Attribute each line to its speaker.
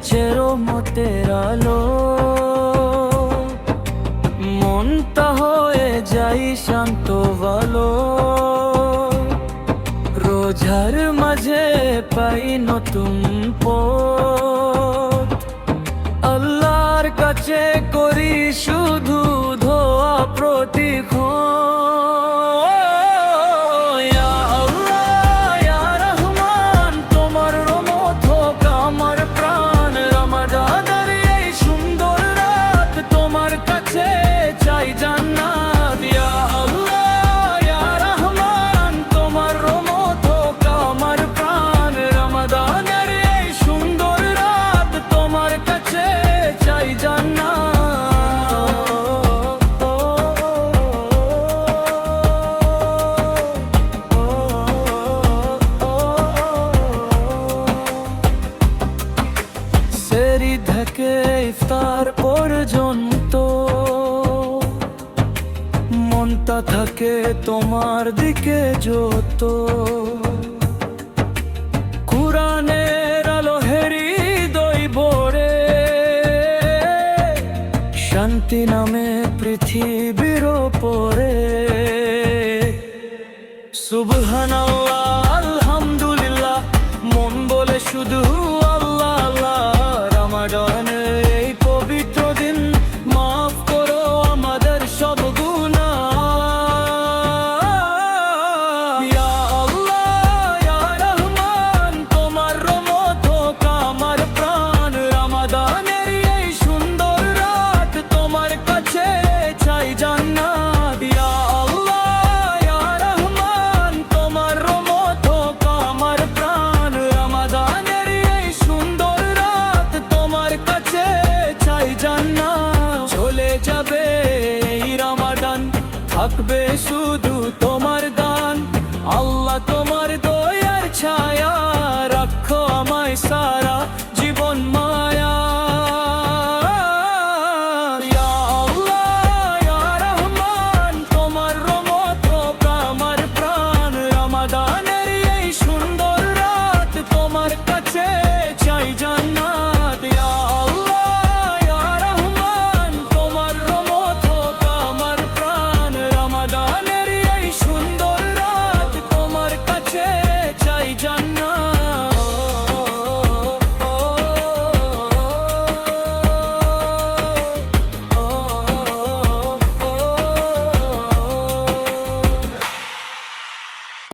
Speaker 1: চেরোমতের আলো, মনটা হয়ে যাই শান্ত ভালো। রোজার মাঝে পাই নতুন পথ, আল্লাহর কাছে করি শুধু ধোয়া প্রতিক্ষণ। থেকে ইফতার পর্যন্ত মনটা থাকে তোমার দিকে যত। কুরআনের আলো হৃদয় ভরে, শান্তি নামে পৃথিবীর ওপরে। সুবহানাল্লাহ আলহামদুলিল্লাহ, মন বলে শুধু আল্লাহ আল্লাহ। রমাদানের এই পবিত্র দিন মাফ করো আমাদের সব গুনাহ। ইয়া আল্লাহ ইয়া রহমান, তোমার রহমত হোক আমার প্রাণ। রমাদানের এই সুন্দর রাত তোমার কাছে চাই জান্নাত। ইয়া আল্লাহ ইয়া রহমান, তোমার রহমত হোক আমার প্রাণ। রমাদানের এই সুন্দর রাত তোমার কাছে চাই জান্নাত। চলে যাবে এই রমাদান, থাকবে শুধু